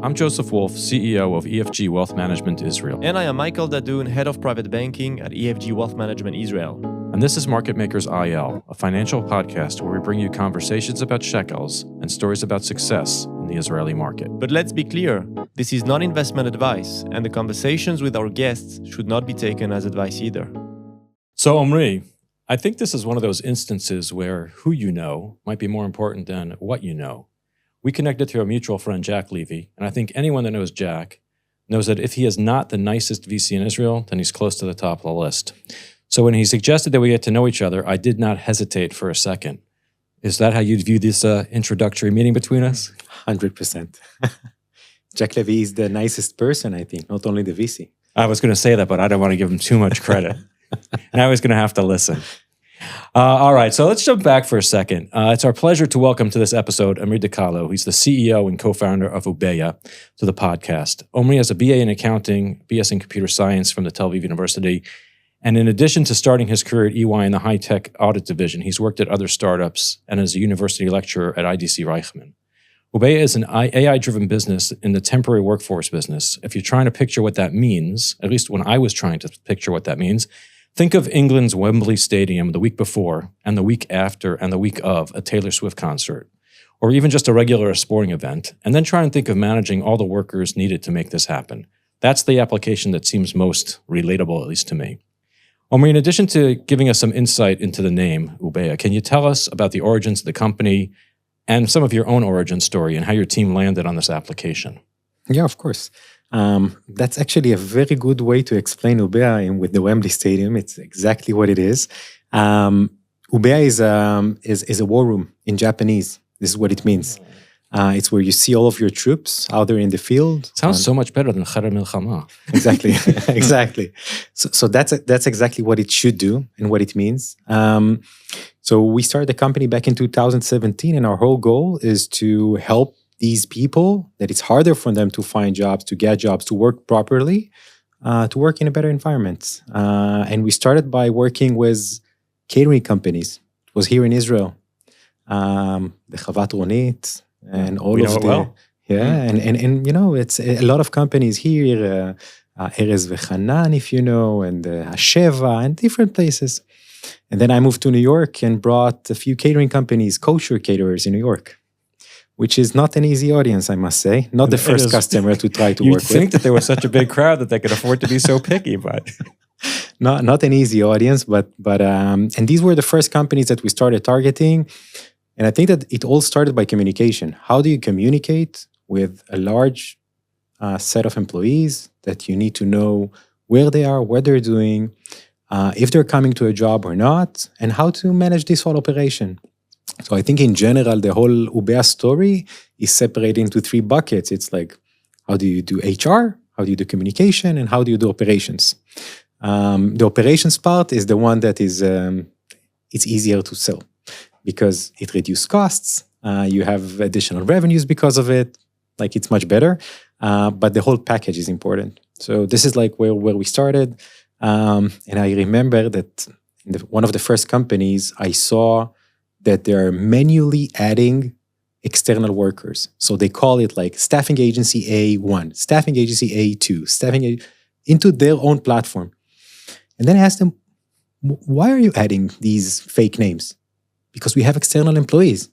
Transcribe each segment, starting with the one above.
I'm Joseph Wolf, CEO of EFG Wealth Management Israel. And I am Michael Dadoun, Head of Private Banking at EFG Wealth Management Israel. And this is Market Makers IL, a financial podcast where we bring you conversations about shekels and stories about success in the Israeli market. But let's be clear, this is not investment advice, and the conversations with our guests should not be taken as advice either. So, Omri, I think this is one of those instances where who you know might be more important than what you know. We connected through a mutual friend, Jack Levy, and I think anyone that knows Jack knows that if he is not the nicest VC in Israel, then he's close to the top of the list. So when he suggested that we get to know each other, I did not hesitate for a second. Is that how you'd view this introductory meeting between us? 100%. Jack Levy is the nicest person, I think, not only the VC. I was going to say that, but I don't want to give him too much credit. And I was going to have to listen. All right, so let's jump back for a second. It's our pleasure to welcome to this episode Omri Dekalo. He's the CEO and co-founder of Ubeya to the podcast. Omri has a BA in accounting, BS in computer science from the Tel Aviv University. And in addition to starting his career at EY in the high-tech audit division, he's worked at other startups and is a university lecturer at IDC Reichman. Ubeya is an AI-driven business in the temporary workforce business. If you're trying to picture what that means, at least when I was trying to picture what that means, think of England's Wembley Stadium the week before and the week after and the week of a Taylor Swift concert, or even just a regular sporting event, and then try and think of managing all the workers needed to make this happen. That's the application that seems most relatable, at least to me. Omri, in addition to giving us some insight into the name, Ubeya, can you tell us about the origins of the company and some of your own origin story and how your team landed on this application? Yeah, of course. That's actually a very good way to explain Ubeya with the Wembley Stadium. It's exactly what it is. Ubeya is a war room in Japanese. This is what it means. It's where you see all of your troops out there in the field. Sounds so much better than Khara Milchama. Exactly, exactly. So that's exactly what it should do and what it means. So we started the company back in 2017, and our whole goal is to help these people that it's harder for them to find jobs, to get jobs, to work properly, to work in a better environment. And we started by working with catering companies. It was here in Israel. The Chavat Ronit and all of the... Well. Yeah, and you know, it's a lot of companies here, Erez Vechanan, if you know, and Hasheva, and different places. And then I moved to New York and brought a few catering companies, kosher caterers in New York, which is not an easy audience, I must say. Not the first customer to try to work with. You'd think that there was such a big crowd that they could afford to be so picky, but... Not an easy audience, but and these were the first companies that we started targeting. And I think that it all started by communication. How do you communicate with a large set of employees that you need to know where they are, what they're doing, if they're coming to a job or not, and how to manage this whole operation? So I think in general, the whole Ubeya story is separated into three buckets. It's like, how do you do HR? How do you do communication? And how do you do operations? The operations part is the one that is, it's easier to sell because it reduces costs. You have additional revenues because of it. Like, it's much better. But the whole package is important. So this is like where we started. And I remember that in one of the first companies, I saw that they're manually adding external workers. So they call it like staffing agency A1, staffing agency A2, into their own platform. And then I asked them, why are you adding these fake names? Because we have external employees.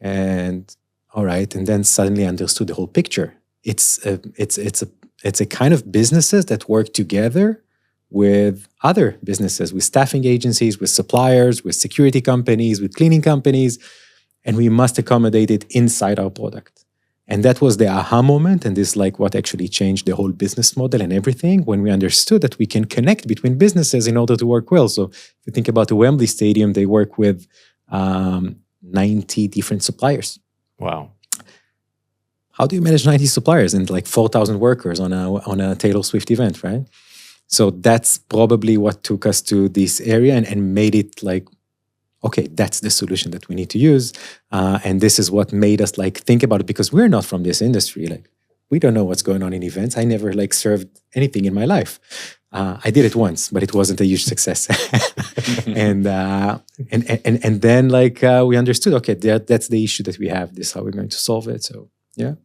And all right, and then suddenly I understood the whole picture. It's a kind of businesses that work together with other businesses, with staffing agencies, with suppliers, with security companies, with cleaning companies, and we must accommodate it inside our product. And that was the aha moment, and this is like what actually changed the whole business model and everything, when we understood that we can connect between businesses in order to work well. So if you think about the Wembley Stadium, they work with 90 different suppliers. Wow. How do you manage 90 suppliers and like 4,000 workers on a Taylor Swift event, right? So that's probably what took us to this area and made it like, okay, that's the solution that we need to use. And this is what made us like think about it, because we're not from this industry. Like, we don't know what's going on in events. I never like served anything in my life. I did it once, but it wasn't a huge success. and then like we understood, okay, that's the issue that we have. This is how we're going to solve it. So yeah.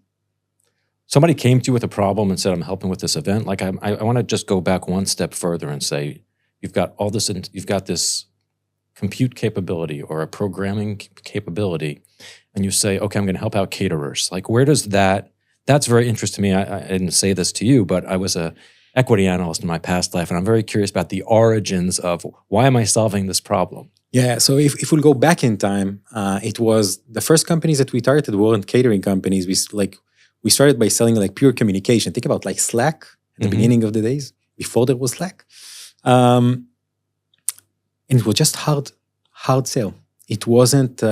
somebody came to you with a problem and said, I'm helping with this event. Like I want to just go back one step further and say, you've got all this, you've got this compute capability or a programming capability, and you say, okay, I'm going to help out caterers. Like, where does that's very interesting to me. I didn't say this to you, but I was a equity analyst in my past life, and I'm very curious about the origins of why am I solving this problem? Yeah, so if we'll go back in time, it was the first companies that we targeted weren't catering companies. We started by selling like pure communication. Think about like Slack at the beginning of the days, before there was Slack. And it was just hard sell. It wasn't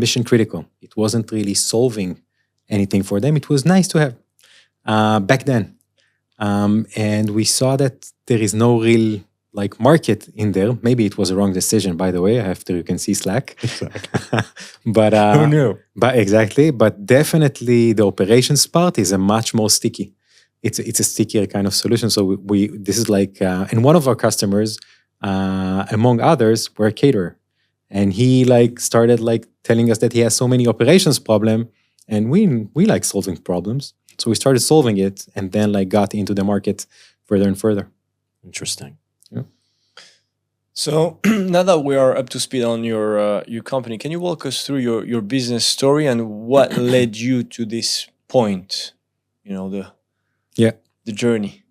mission critical. It wasn't really solving anything for them. It was nice to have back then. And we saw that there is no real like market in there. Maybe it was a wrong decision, by the way, after you can see Slack. Exactly. But Who knew? But exactly. But definitely the operations part is a much more sticky. It's a stickier kind of solution. So this is like, and one of our customers, among others, were a caterer. And he like started like telling us that he has so many operations problem, and we like solving problems. So we started solving it, and then like got into the market further and further. Interesting. Yeah. So now that we are up to speed on your company, can you walk us through your business story and what led you to this point? You know, the journey.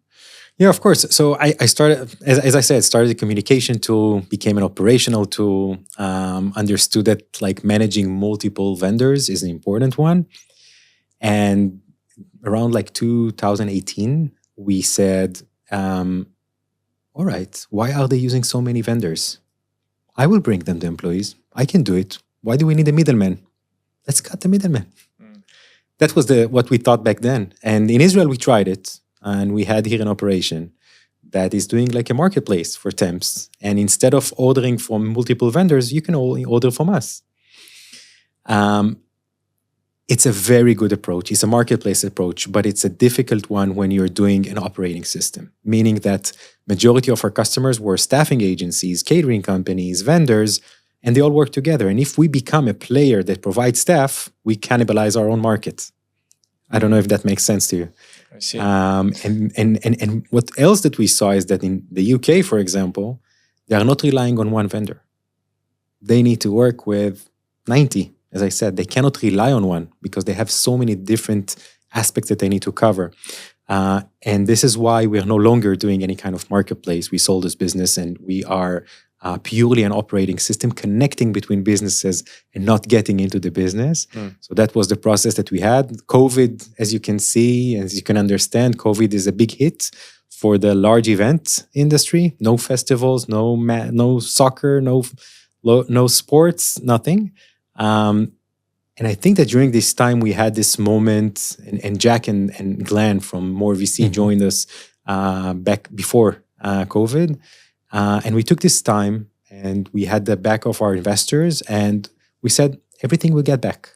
Yeah, of course. So I started, as I said, started a communication tool, became an operational tool, understood that like managing multiple vendors is an important one. And around like 2018, we said, all right, why are they using so many vendors? I will bring them the employees. I can do it. Why do we need a middleman? Let's cut the middleman. That was what we thought back then. And in Israel, we tried it. And we had here an operation that is doing like a marketplace for temps. And instead of ordering from multiple vendors, you can only order from us. It's a very good approach. It's a marketplace approach, but it's a difficult one when you're doing an operating system, meaning that majority of our customers were staffing agencies, catering companies, vendors, and they all work together. And if we become a player that provides staff, we cannibalize our own market. I don't know if that makes sense to you. I see. And what else that we saw is that in the UK, for example, they are not relying on one vendor. They need to work with 90. As I said, they cannot rely on one because they have so many different aspects that they need to cover. And this is why we are no longer doing any kind of marketplace. We sold this business and we are purely an operating system connecting between businesses and not getting into the business. So that was the process that we had. COVID, as you can see, as you can understand, COVID is a big hit for the large event industry. No festivals, no soccer, no sports, nothing. And I think that during this time we had this moment, and Jack and Glenn from More VC joined us back before COVID. And we took this time and we had the back of our investors and we said, everything will get back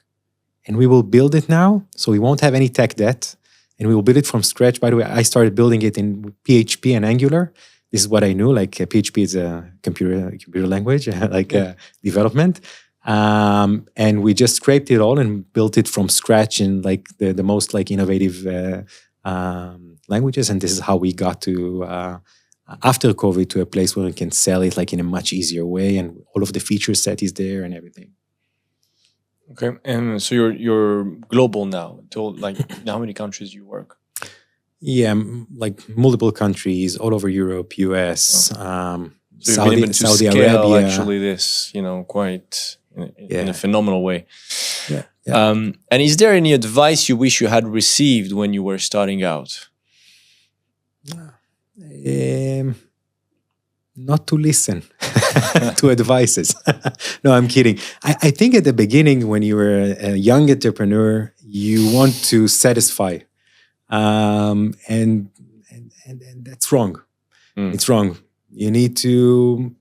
and we will build it now. So we won't have any tech debt and we will build it from scratch. By the way, I started building it in PHP and Angular. This is what I knew, like PHP is a computer language, like development. And we just scraped it all and built it from scratch in like the most like innovative languages. And this is how we got to, after COVID, to a place where we can sell it like in a much easier way. And all of the feature set is there and everything. Okay. And so you're global now. Like how many countries do you work? Yeah, like multiple countries all over Europe, US, So Saudi Arabia. Actually, this, quite in a phenomenal way. Yeah. And is there any advice you wish you had received when you were starting out? Not to listen to advices. No, I'm kidding. I think at the beginning, when you were a young entrepreneur, you want to satisfy, and that's wrong. It's wrong. You need to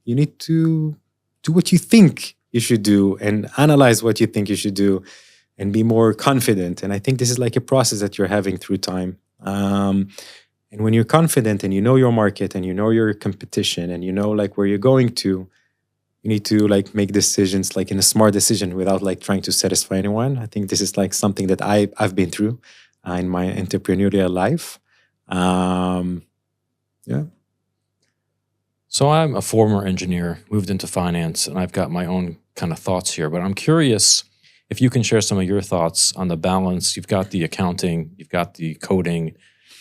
do what you think you should do and analyze what you think you should do and be more confident. And I think this is like a process that you're having through time. And when you're confident and you know your market and you know your competition and you know like where you're going to, you need to like make decisions like in a smart decision without like trying to satisfy anyone. I think this is like something that I've been through. in my entrepreneurial life. Yeah. So I'm a former engineer, moved into finance, and I've got my own kind of thoughts here. But I'm curious if you can share some of your thoughts on the balance. You've got the accounting, you've got the coding,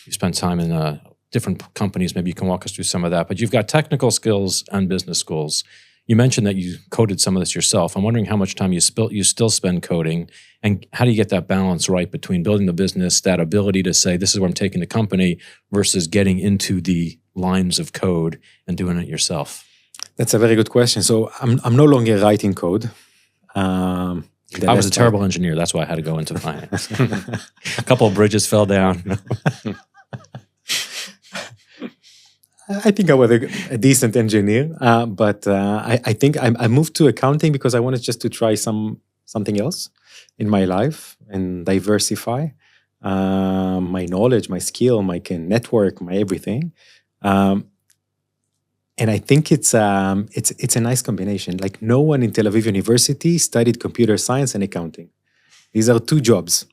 you spent time in different companies. Maybe you can walk us through some of that. But you've got technical skills and business skills. You mentioned that you coded some of this yourself. I'm wondering how much time you still spend coding, and how do you get that balance right between building the business, that ability to say, this is where I'm taking the company, versus getting into the lines of code and doing it yourself? That's a very good question. So I'm no longer writing code. I was a terrible engineer. That's why I had to go into finance. A couple of bridges fell down. I think I was a decent engineer, but I think I moved to accounting because I wanted just to try something else in my life and diversify my knowledge, my skill, my network, my everything. And I think it's a nice combination. Like, no one in Tel Aviv University studied computer science and accounting. These are two jobs,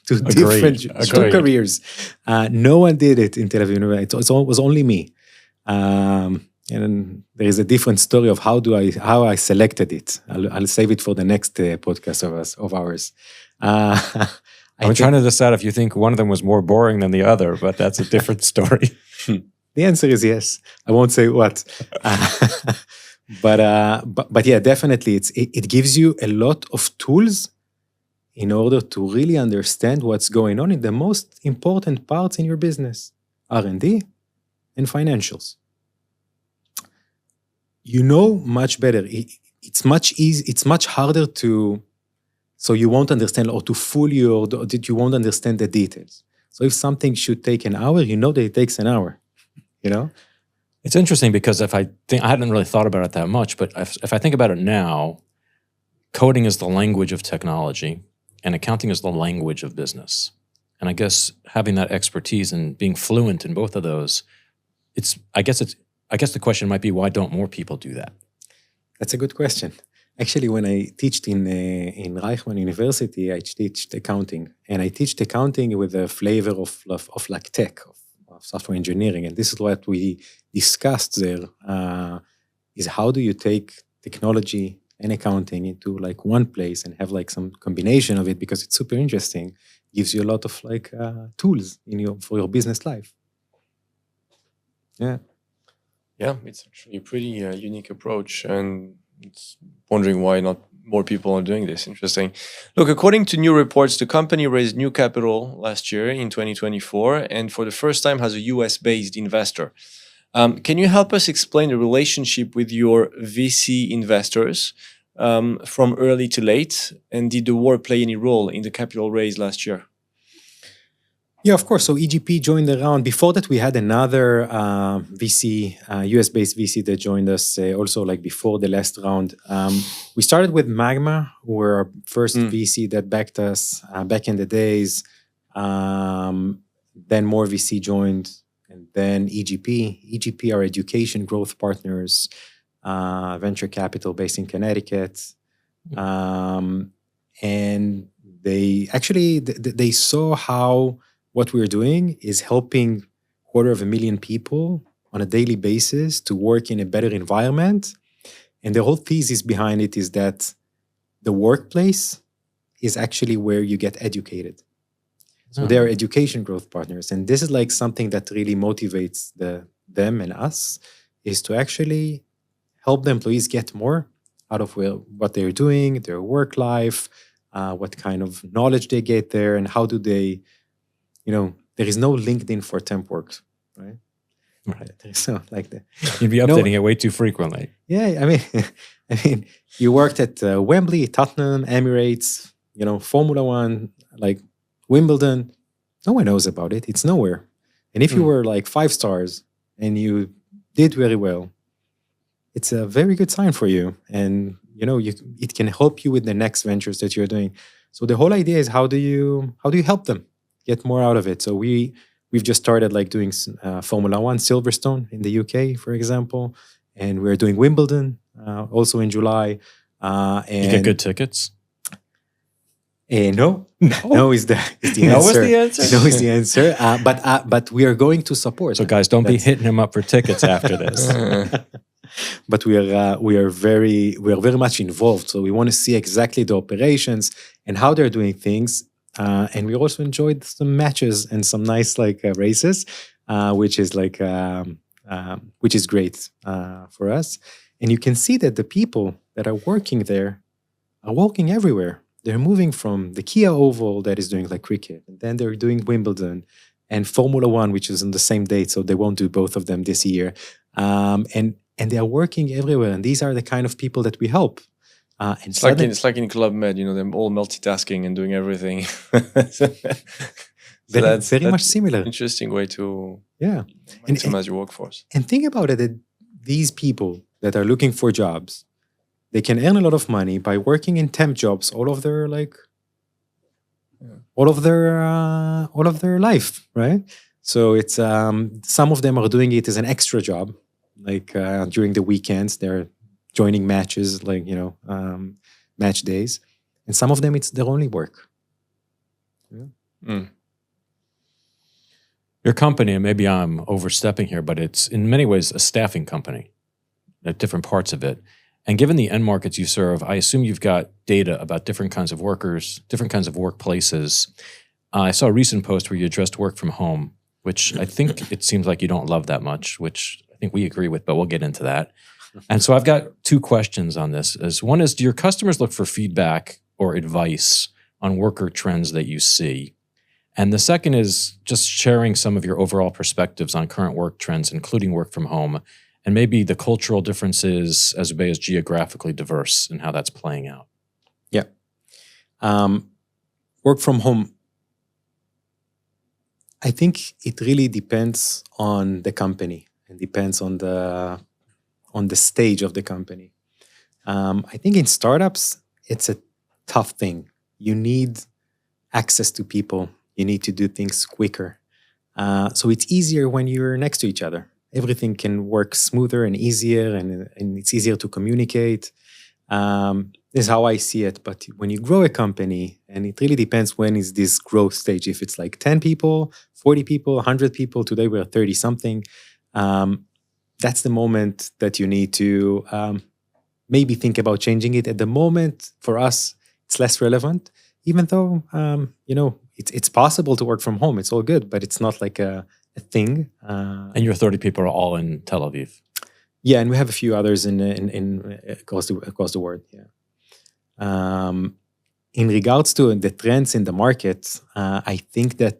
two different two careers. No one did it in Tel Aviv University. It was only me. And there is a different story of how I selected it. I'll save it for the next podcast of ours. I'm trying to decide if you think one of them was more boring than the other, but that's a different story. The answer is yes. I won't say what. But yeah, definitely, it gives you a lot of tools in order to really understand what's going on in the most important parts in your business, R&D and financials. You know much better. It's much harder to, so you won't understand, or to fool you, or that you won't understand the details. So if something should take an hour, you know that it takes an hour. You know, it's interesting because I hadn't really thought about it that much, but if I think about it now, coding is the language of technology, and accounting is the language of business. And I guess having that expertise and being fluent in both of those, I guess the question might be, why don't more people do that? That's a good question. Actually, when I teached in Reichman University, I teached accounting, and I teached accounting with a flavor of like tech, of software engineering. And this is what we discussed there, is how do you take technology and accounting into like one place and have like some combination of it, because it's super interesting. It gives you a lot of like tools for your business life. Yeah. Yeah, it's actually a pretty unique approach, and it's wondering why not more people are doing this. Interesting. Look, according to new reports, the company raised new capital last year in 2024, and for the first time has a US-based investor. Can you help us explain the relationship with your VC investors from early to late, and did the war play any role in the capital raise last year? Yeah, of course. So EGP joined the round. Before that, we had another VC, US-based VC that joined us also like before the last round. We started with Magma, who were our first VC that backed us back in the days. Then more VC joined, and then EGP. EGP are education growth partners, venture capital based in Connecticut. And they saw how what we're doing is helping 250,000 people on a daily basis to work in a better environment. And the whole thesis behind it is that the workplace is actually where you get educated. So they are education growth partners. And this is like something that really motivates them and us, is to actually help the employees get more out of what they're doing, their work life, what kind of knowledge they get there, and how do they, there is no LinkedIn for temp work, right? Right. There's no like that. You'd be updating it way too frequently. Yeah, I mean, you worked at Wembley, Tottenham, Emirates, Formula One, like Wimbledon. No one knows about it. It's nowhere. And if you were like 5 stars and you did very well, it's a very good sign for you. And it can help you with the next ventures that you're doing. So the whole idea is how do you help them get more out of it? So we've just started like doing Formula One, Silverstone in the UK, for example, and we're doing Wimbledon also in July. And you get good tickets. No, no is the answer. No is the answer? No is the answer. But we are going to support. So guys, don't be hitting him up for tickets after this. But we are very much involved. So we want to see exactly the operations and how they're doing things. And we also enjoyed some matches and some nice races, which is which is great for us. And you can see that the people that are working there are walking everywhere. They're moving from the Kia Oval that is doing cricket, and then they're doing Wimbledon and Formula One, which is on the same date, so they won't do both of them this year. And they are working everywhere, and these are the kind of people that we help. It's like in Club Med, them all multitasking and doing everything. That's very much similar. Interesting way to maximize your workforce. And think about it, that these people that are looking for jobs, they can earn a lot of money by working in temp jobs all of their life, right? So it's some of them are doing it as an extra job, during the weekends they're joining matches, match days, and some of them it's their only work. Your company, and maybe I'm overstepping here, but it's in many ways a staffing company at different parts of it. And given the end markets you serve, I assume you've got data about different kinds of workers, different kinds of workplaces. I saw a recent post where you addressed work from home, which I think it seems like you don't love that much, which I think we agree with, but we'll get into that. And so I've got two questions on this. One is, do your customers look for feedback or advice on worker trends that you see? And the second is just sharing some of your overall perspectives on current work trends, including work from home, and maybe the cultural differences as Ubeya is geographically diverse and how that's playing out. Yeah. Work from home, I think it really depends on the company and depends on the stage of the company. I think in startups, it's a tough thing. You need access to people. You need to do things quicker. So it's easier when you're next to each other. Everything can work smoother and easier, and it's easier to communicate. This is how I see it. But when you grow a company, and it really depends when is this growth stage. If it's 10 people, 40 people, 100 people, today we're 30-something, that's the moment that you need to maybe think about changing it. At the moment, for us, it's less relevant, even though, it's possible to work from home. It's all good, but it's not like a thing. And your 30 people are all in Tel Aviv. Yeah, and we have a few others in across the world. Yeah. In regards to the trends in the market, I think that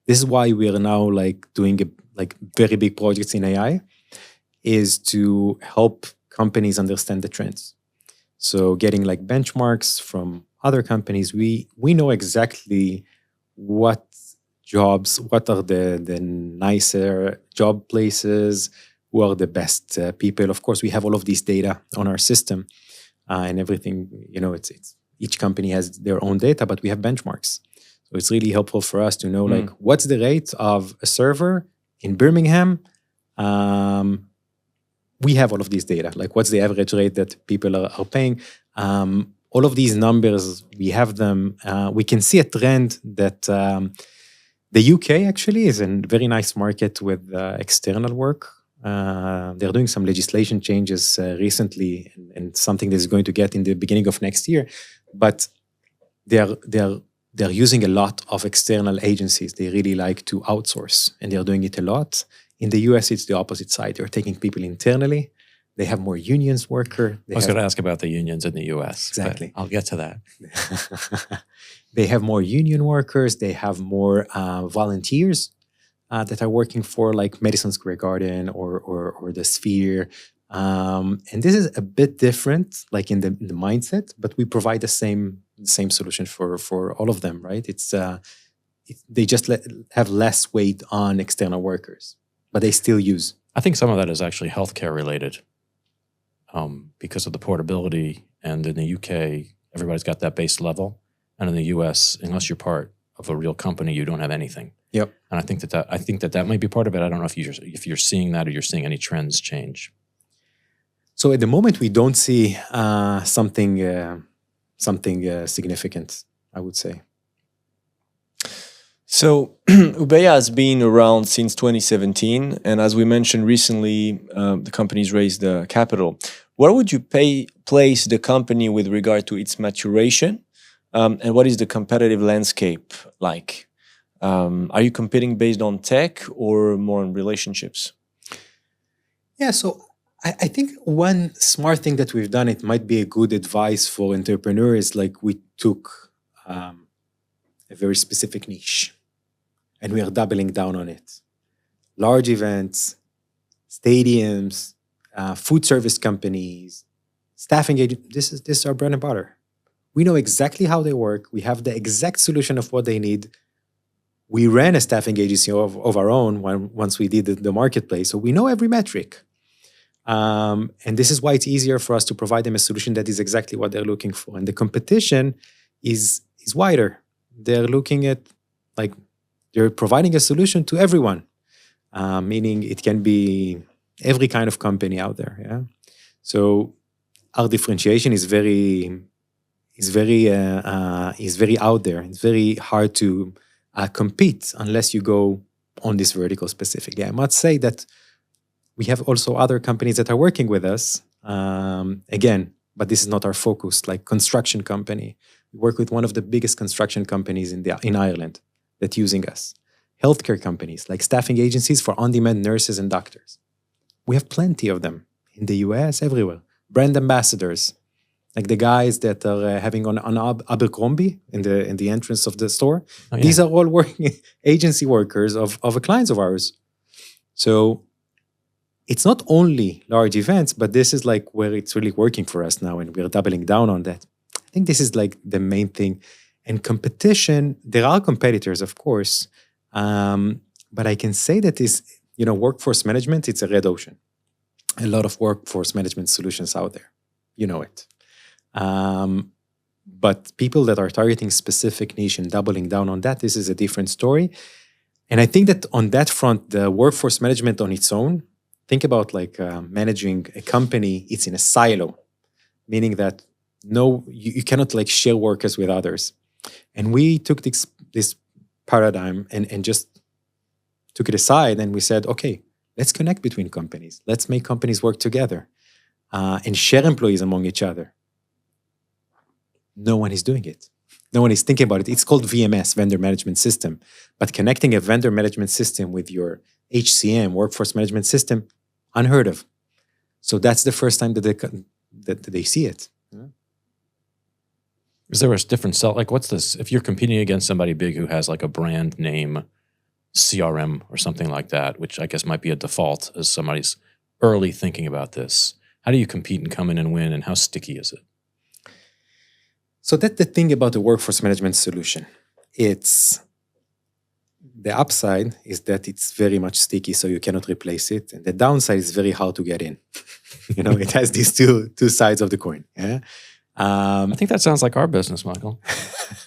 this is why we are now doing very big projects in AI, is to help companies understand the trends. So getting benchmarks from other companies, we know exactly what jobs, what are the nicer job places, who are the best people. Of course, we have all of these data on our system and everything. It's each company has their own data, but we have benchmarks. So it's really helpful for us to know what's the rate of a server in Birmingham. We have all of these data. What's the average rate that people are paying? All of these numbers, we have them. We can see a trend that the UK actually is a very nice market with external work. They're doing some legislation changes recently, and something that's going to get in the beginning of next year. But they're using a lot of external agencies. They really like to outsource, and they're doing it a lot. In the US, it's the opposite side. They're taking people internally. They have more unions worker. I was going to ask about the unions in the US. Exactly. I'll get to that. They have more union workers. They have more volunteers that are working for Madison Square Garden or the Sphere. And this is a bit different, in the mindset, but we provide the same solution for all of them, right? They just have less weight on external workers, but they still use. I think some of that is actually healthcare related. Because of the portability, and in the UK, everybody's got that base level, and in the US, unless you're part of a real company, you don't have anything. Yep. And I think that might be part of it. I don't know if you're seeing that, or you're seeing any trends change. So at the moment, we don't see something something significant, I would say. So Ubeya has been around since 2017, and as we mentioned recently, the company's raised capital. Where would you place the company with regard to its maturation, and what is the competitive landscape like? Are you competing based on tech or more on relationships? Yeah, so I think one smart thing that we've done, it might be a good advice for entrepreneurs, like we took a very specific niche and we are doubling down on it. Large events, stadiums, food service companies, staffing agents, this is our bread and butter. We know exactly how they work. We have the exact solution of what they need. We ran a staffing agency of our own once we did the marketplace, so we know every metric. And this is why it's easier for us to provide them a solution that is exactly what they're looking for. And the competition is wider. They're looking at, like, they're providing a solution to everyone, meaning it can be every kind of company out there. Yeah. So our differentiation is very out there. It's very hard to compete unless you go on this vertical specifically. I must say that we have also other companies that are working with us, again, but this is not our focus, like construction company. We work with one of the biggest construction companies in Ireland that's using us. Healthcare companies, like staffing agencies for on-demand nurses and doctors. We have plenty of them in the US, everywhere. Brand ambassadors, like the guys that are having on Abercrombie in the entrance of the store. Oh, yeah. These are all working agency workers of clients of ours. So it's not only large events, but this is like where it's really working for us now, and we're doubling down on that. I think this is like the main thing. And competition, there are competitors, of course, but I can say that is, workforce management, it's a red ocean. A lot of workforce management solutions out there. You know it. But people that are targeting specific niche and doubling down on that, this is a different story. And I think that on that front, the workforce management on its own, think about like managing a company, it's in a silo, meaning that you cannot like share workers with others. And we took this paradigm and just took it aside, and we said, okay, let's connect between companies. Let's make companies work together and share employees among each other. No one is doing it. No one is thinking about it. It's called VMS, Vendor Management System. But connecting a vendor management system with your HCM, Workforce Management System, unheard of. So that's the first time that they see it. Is there a different sell? Like, what's this? If you're competing against somebody big who has like a brand name CRM or something like that, which I guess might be a default as somebody's early thinking about this, how do you compete and come in and win, and how sticky is it? So that's the thing about the workforce management solution. It's the upside is that it's very much sticky, so you cannot replace it. And the downside is very hard to get in. It has these two sides of the coin. Yeah. I think that sounds like our business, Michael.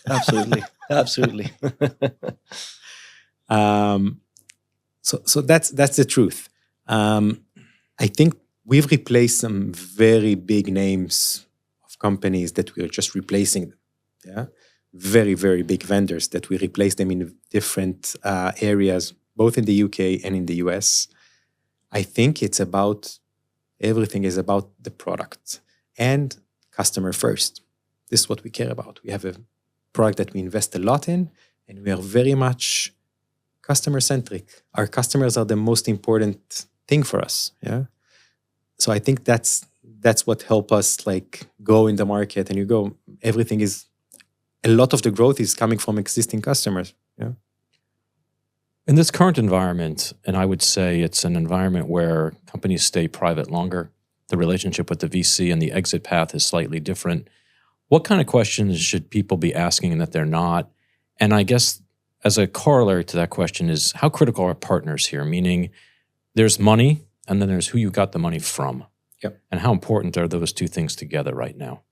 Absolutely. Absolutely. So that's the truth. I think we've replaced some very big names of companies that we are just replacing them. Yeah, very, very big vendors that we replace them in different areas, both in the UK and in the US. I think everything is about the product and customer first. This is what we care about. We have a product that we invest a lot in, and we are very much customer-centric. Our customers are the most important thing for us. Yeah. So I think that's what helps us like go in the market, and a lot of the growth is coming from existing customers. Yeah. In this current environment, and I would say it's an environment where companies stay private longer, the relationship with the VC and the exit path is slightly different. What kind of questions should people be asking that they're not? And I guess as a corollary to that question is, how critical are partners here? Meaning there's money, and then there's who you got the money from. Yep. And how important are those two things together right now?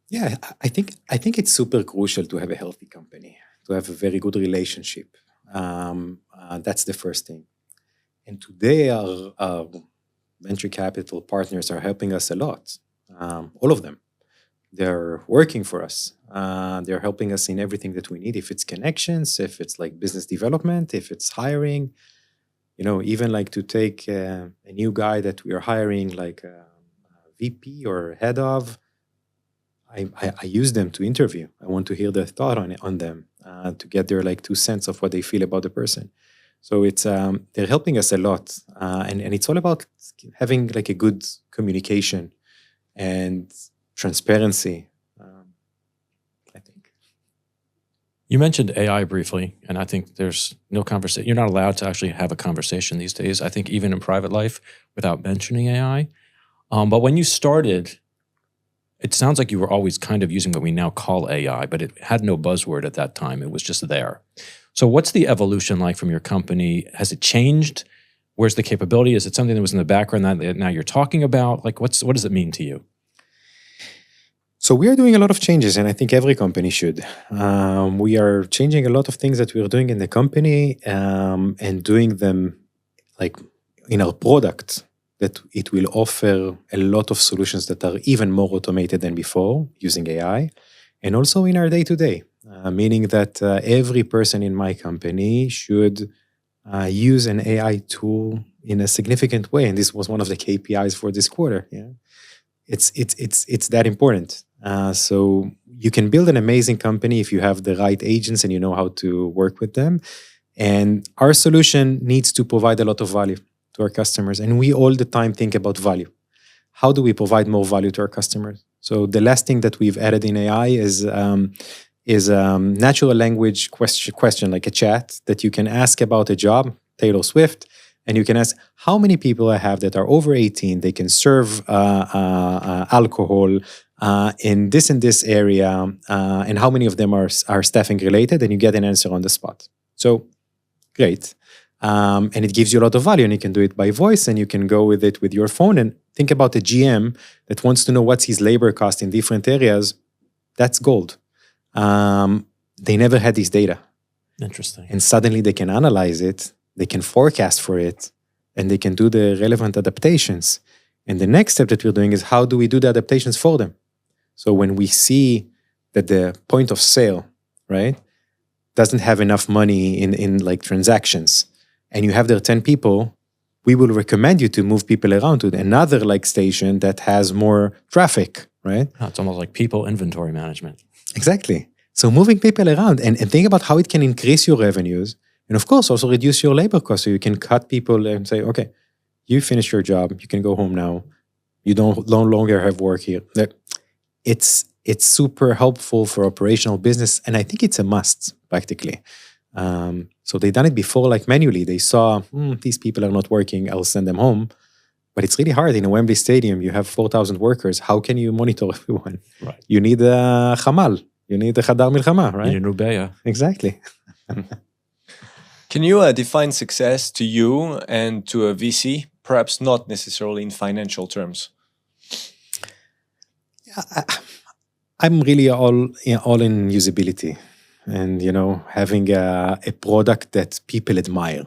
Yeah, I think it's super crucial to have a healthy company, to have a very good relationship. That's the first thing. And today our venture capital partners are helping us a lot. all of them. They're working for us. They're helping us in everything that we need. If it's connections, if it's like business development, if it's hiring, even like to take a new guy that we are hiring, like a VP or head of, I use them to interview. I want to hear their thought on them, to get their like 2 cents of what they feel about the person. So it's they're helping us a lot, and it's all about having like a good communication and transparency. I think. You mentioned AI briefly, and I think there's no conversation. You're not allowed to actually have a conversation these days, I think, even in private life, without mentioning AI. But when you started, it sounds like you were always kind of using what we now call AI, but it had no buzzword at that time. It was just there. So what's the evolution like from your company? Has it changed? Where's the capability? Is it something that was in the background that now you're talking about? Like, what does it mean to you? So we are doing a lot of changes, and I think every company should. We are changing a lot of things that we are doing in the company, and doing them like in our product, that it will offer a lot of solutions that are even more automated than before using AI, and also in our day-to-day, meaning that every person in my company should use an AI tool in a significant way. And this was one of the KPIs for this quarter. Yeah, it's that important. So you can build an amazing company if you have the right agents and you know how to work with them. And our solution needs to provide a lot of value to our customers. And we all the time think about value. How do we provide more value to our customers? So the last thing that we've added in AI is natural language question, like a chat that you can ask about a job, Taylor Swift, and you can ask how many people I have that are over 18, they can serve alcohol in this and this area, and how many of them are staffing related, and you get an answer on the spot. So great. And it gives you a lot of value, and you can do it by voice, and you can go with it with your phone. And think about a GM that wants to know what's his labor cost in different areas. That's gold. They never had this data. Interesting. And suddenly they can analyze it, they can forecast for it, and they can do the relevant adaptations. And the next step that we're doing is how do we do the adaptations for them? So when we see that the point of sale, right, doesn't have enough money in like transactions, and you have there 10 people, we will recommend you to move people around to another like station that has more traffic, right? Oh, it's almost like people inventory management. Exactly. So moving people around and think about how it can increase your revenues, and of course also reduce your labor costs. So you can cut people and say, okay, you finish your job, you can go home now. You don't no longer have work here. It's super helpful for operational business, and I think it's a must practically. So they done it before, like manually. They saw these people are not working, I'll send them home. But it's really hard in a Wembley Stadium. You have 4,000 workers. How can you monitor everyone? Right. You need a chamal. You need a chadar milchama, right? You need an Ubeya. Exactly. Can you define success to you and to a VC? Perhaps not necessarily in financial terms. I'm really all in usability, and having a product that people admire.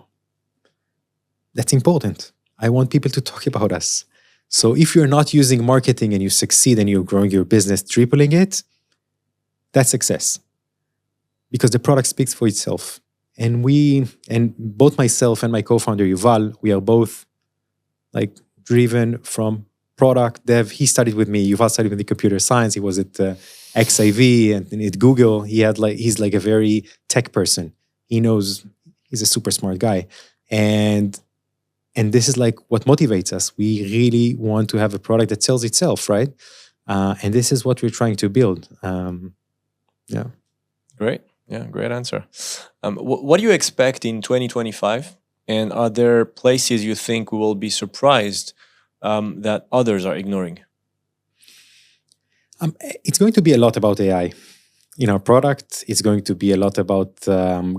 That's important. I want people to talk about us. So if you're not using marketing and you succeed and you're growing your business, tripling it, that's success. Because the product speaks for itself. And both myself and my co-founder Yuval, we are both like driven from product dev. He studied with me. Yuval studied with me computer science. He was at XIV and at Google. He's like a very tech person. He's a super smart guy. And this is like what motivates us. We really want to have a product that sells itself, right? And this is what we're trying to build. Yeah. Great. Yeah, great answer. What do you expect in 2025? And are there places you think we will be surprised that others are ignoring? It's going to be a lot about AI. In our product, it's going to be a lot about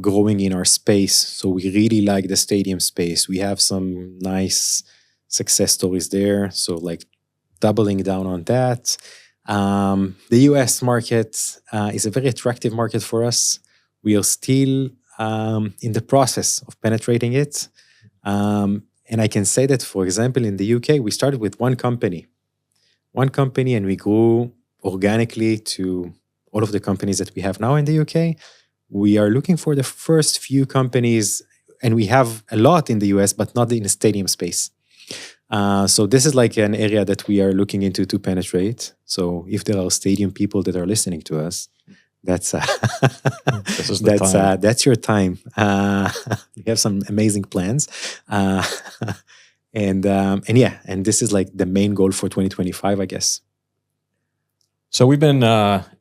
growing in our space. So we really like the stadium space. We have some nice success stories there. So like doubling down on that. The US market is a very attractive market for us. We are still in the process of penetrating it. And I can say that, for example, in the UK, we started with one company. one company and we grew organically to all of the companies that we have now in the UK. We are looking for the first few companies, and we have a lot in the US, but not in the stadium space. So this is like an area that we are looking into to penetrate. So if there are stadium people that are listening to us, that's This is the time. that's your time. We have some amazing plans, and this is like the main goal for 2025, I guess. So we've been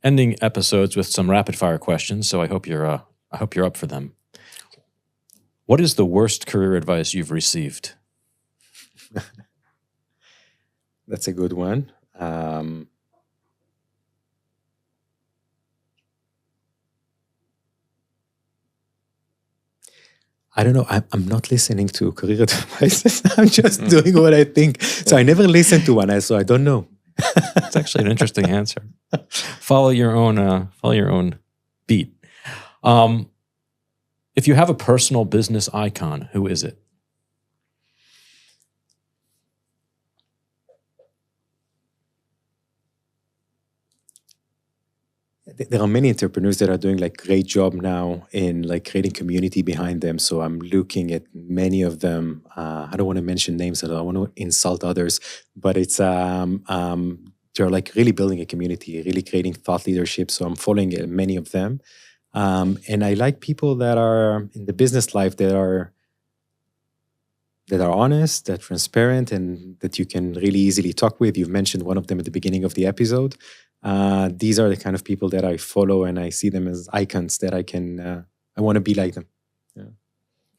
ending episodes with some rapid fire questions. So I hope you're up for them. What is the worst career advice you've received? That's a good one. I don't know. I'm not listening to career advices. I'm just doing what I think. So I never listen to one. So I don't know. It's actually an interesting answer. Follow your own beat. If you have a personal business icon, who is it? There are many entrepreneurs that are doing like great job now in like creating community behind them. So I'm looking at many of them. I don't want to mention names. I don't want to insult others, but it's they're like really building a community, really creating thought leadership. So I'm following many of them, and I like people that are in the business life that are honest, that are transparent, and that you can really easily talk with. You've mentioned one of them at the beginning of the episode. These are the kind of people that I follow, and I see them as icons that I want to be like them. Yeah.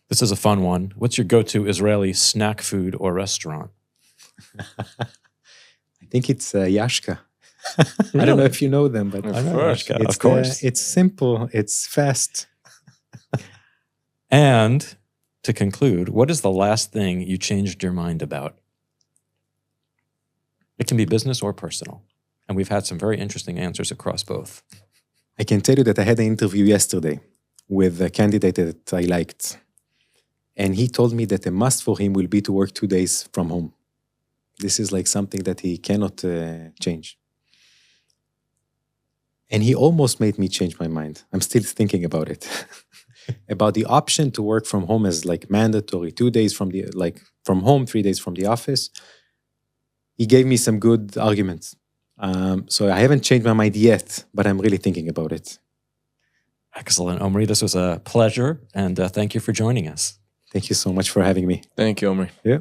This is a fun one. What's your go-to Israeli snack food or restaurant? I think it's Yashka. I don't know if you know them, but I know Yashka, of course. It's simple. It's fast. And to conclude, what is the last thing you changed your mind about? It can be business or personal. And we've had some very interesting answers across both. I can tell you that I had an interview yesterday with a candidate that I liked. And he told me that a must for him will be to work 2 days from home. This is like something that he cannot change. And he almost made me change my mind. I'm still thinking about it. About the option to work from home as like mandatory, 2 days from home, 3 days from the office. He gave me some good arguments. So I haven't changed my mind yet, but I'm really thinking about it. Excellent, Omri. This was a pleasure, and thank you for joining us. Thank you so much for having me. Thank you, Omri. Yeah.